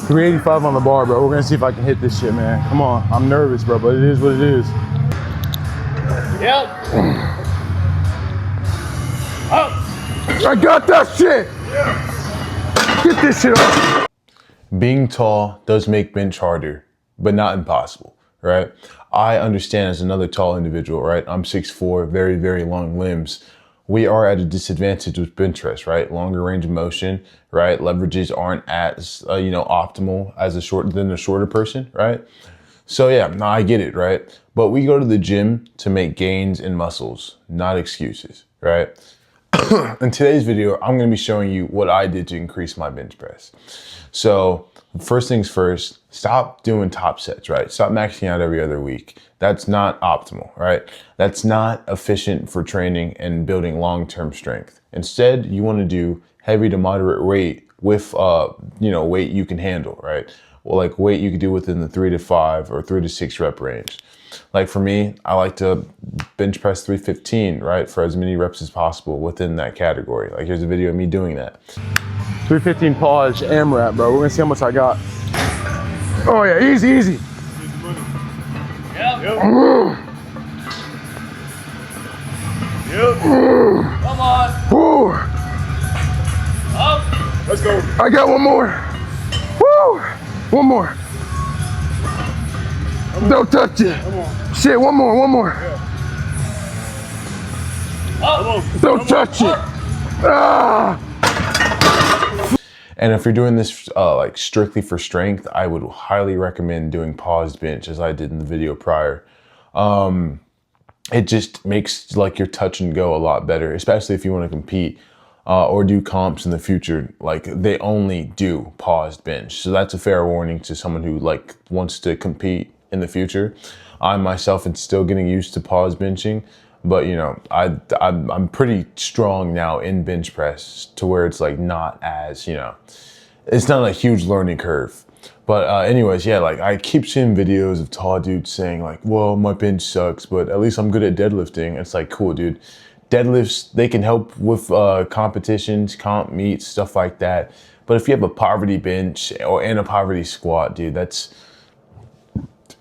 385 on the bar, bro. We're gonna see if I can hit this shit, man. Come on. I'm nervous, bro, but it is what it is. Yep. Up. I got that shit. Yeah. Get this shit up. Being tall does make bench harder, but not impossible, right? I understand as another tall individual, right? I'm 6'4", very, very long limbs. We are at a disadvantage with bench press, right? Longer range of motion, right? Leverages aren't as, optimal as a shorter person, right? So yeah, no, I get it, right? But we go to the gym to make gains in muscles, not excuses, right? In today's video, I'm gonna be showing you what I did to increase my bench press. So first things first, stop doing top sets, right? Stop maxing out every other week. That's not optimal, right? That's not efficient for training and building long-term strength. Instead, you wanna do heavy to moderate weight with, weight you can handle, right? Well, like weight you could do within the 3 to 5 or 3 to 6 rep range. Like for me, I like to bench press 315, right? For as many reps as possible within that category. Like here's a video of me doing that. 315 pause AMRAP, bro. We're gonna see how much I got. Oh yeah, easy, easy. Yep. Yep. Come on. Woo. Up. Let's go. I got one more. Woo. One more. Don't touch it. Shit, one more. Yeah. Don't touch it. Ah. And if you're doing this like strictly for strength, I would highly recommend doing paused bench as I did in the video prior. It just makes like your touch and go a lot better, especially if you want to compete or do comps in the future. Like they only do paused bench. So that's a fair warning to someone who like wants to compete in the future. I myself am still getting used to pause benching, but I'm pretty strong now in bench press to where it's like not as, it's not a huge learning curve. But anyways, yeah, like I keep seeing videos of tall dudes saying like, well, my bench sucks, but at least I'm good at deadlifting. It's like, cool, dude. Deadlifts, they can help with competitions, comp meets, stuff like that. But if you have a poverty bench and a poverty squat, dude, that's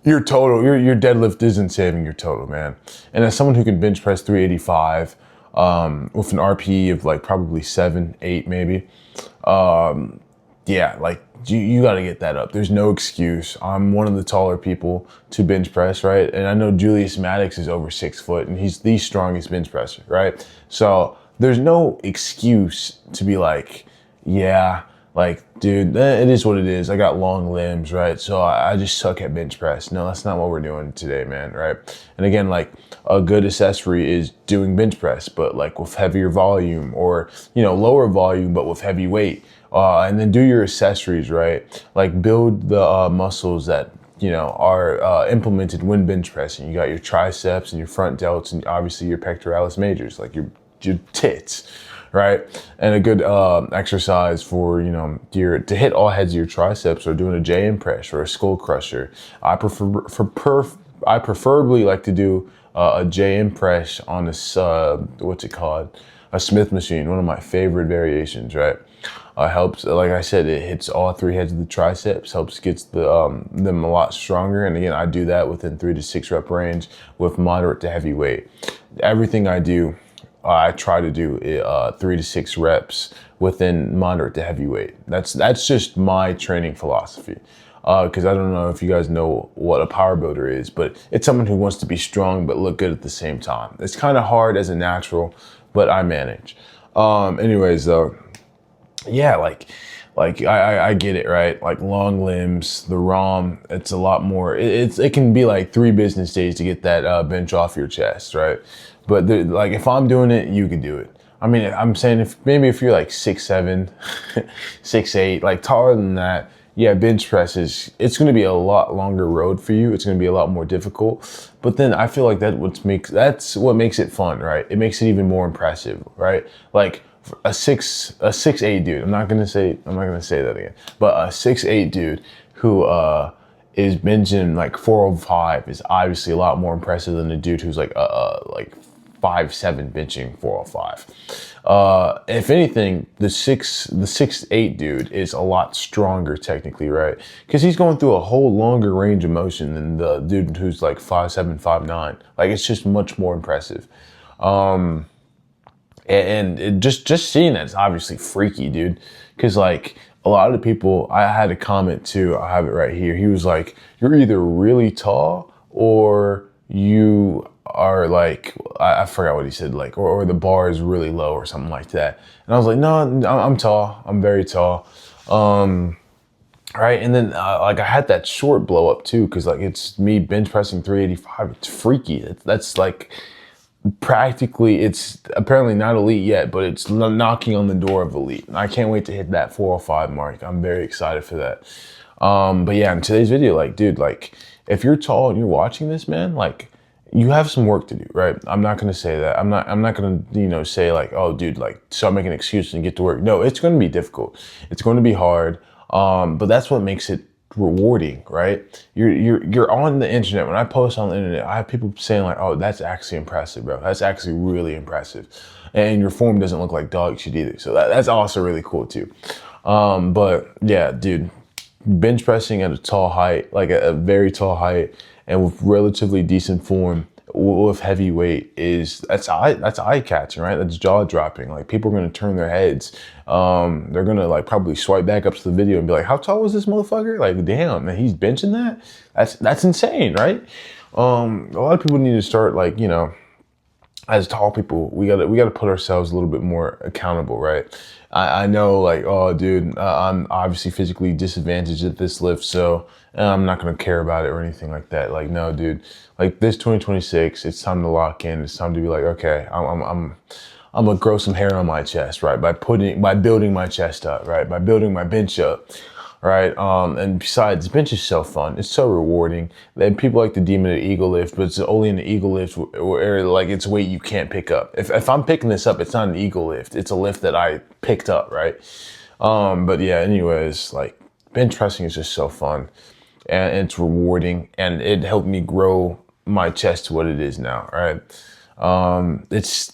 your total, your deadlift isn't saving your total, man. And as someone who can bench press 385 with an RPE of like probably 7, 8 maybe, yeah, like you got to get that up. There's no excuse. I'm one of the taller people to bench press, right? And I know Julius Maddox is over 6 foot and he's the strongest bench presser, right? So there's no excuse to be like, yeah, like, dude, it is what it is. I got long limbs, right? So I just suck at bench press. No, that's not what we're doing today, man, right? And again, like a good accessory is doing bench press, but like with heavier volume or, lower volume, but with heavy weight. And then do your accessories, right? Like build the muscles that, are implemented when bench pressing. You got your triceps and your front delts and obviously your pectoralis majors, like your tits. Right? And a good exercise for, to hit all heads of your triceps or doing a JM press or a skull crusher. I preferably like to do a JM press on this, what's it called? A Smith machine, one of my favorite variations, right? Helps, like I said, it hits all 3 heads of the triceps, helps gets them a lot stronger. And again, I do that within 3 to 6 rep range with moderate to heavy weight. Everything I do, I try to do 3 to 6 reps within moderate to heavyweight. That's just my training philosophy. Because I don't know if you guys know what a power builder is, but it's someone who wants to be strong but look good at the same time. It's kind of hard as a natural, but I manage. Anyways, though, yeah, like I get it, right? Like long limbs, the ROM, it's a lot more. It can be like 3 business days to get that bench off your chest, right? But like if I'm doing it, you can do it. I mean, I'm saying if you're like 6'7", 6'8", like taller than that, yeah, bench press it's going to be a lot longer road for you. It's going to be a lot more difficult. But then I feel like that's what makes it fun, right? It makes it even more impressive, right? Like a 6'8" dude. I'm not gonna say that again. But a 6'8" dude who is benching like 405 is obviously a lot more impressive than a dude who's like 5'7" benching 405. If anything, the 6'8" dude is a lot stronger technically, right? Because he's going through a whole longer range of motion than the dude who's like 5'7", 5'9". Like, it's just much more impressive. And just seeing that is obviously freaky, dude. Because like a lot of the people, I had a comment too, I have it right here. He was like, you're either really tall or you are like, I forgot what he said, like, or the bar is really low or something like that. And I was like, no, I'm tall. I'm very tall. Right. And then like I had that short blow up too, because like it's me bench pressing 385. It's freaky. That's like practically, it's apparently not elite yet, but it's knocking on the door of elite. And I can't wait to hit that 405 mark. I'm very excited for that. But yeah, in today's video, like, dude, like if you're tall and you're watching this, man, like you have some work to do, right? I'm not going to say that. I'm not going to, you know, say like, oh dude, like start making excuses and get to work. No, it's going to be difficult. It's going to be hard. But that's what makes it rewarding, right? You're on the internet. When I post on the internet, I have people saying like, oh, that's actually impressive, bro. That's actually really impressive. And your form doesn't look like dog shit either. So that's also really cool too. But yeah, dude, bench pressing at a tall height, like a very tall height, and with relatively decent form, with heavy weight, that's eye catching, right? That's jaw dropping. Like people are gonna turn their heads. They're gonna like probably swipe back up to the video and be like, how tall was this motherfucker? Like, damn, man, he's benching that? That's insane, right? A lot of people need to start, like, you know, as tall people, we gotta put ourselves a little bit more accountable, right? I know, like, oh, dude, I'm obviously physically disadvantaged at this lift, so I'm not gonna care about it or anything like that. Like, no, dude, like this 2026, it's time to lock in. It's time to be like, okay, I'm gonna grow some hair on my chest, right? By building my chest up, right? By building my bench up. Right. And besides, bench is so fun. It's so rewarding. Then people like to deem it an ego lift, but it's only an ego lift where like it's weight you can't pick up. If I'm picking this up, it's not an ego lift. It's a lift that I picked up, right? But yeah, anyways, like bench pressing is just so fun and it's rewarding, and it helped me grow my chest to what it is now, right? It's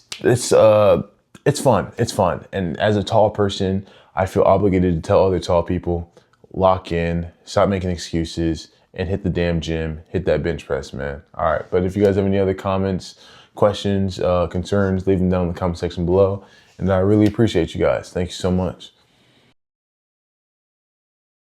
fun. It's fun. And as a tall person, I feel obligated to tell other tall people, lock in, stop making excuses, and hit the damn gym, hit that bench press, man. All right, but if you guys have any other comments, questions, concerns, leave them down in the comment section below. And I really appreciate you guys. Thank you so much.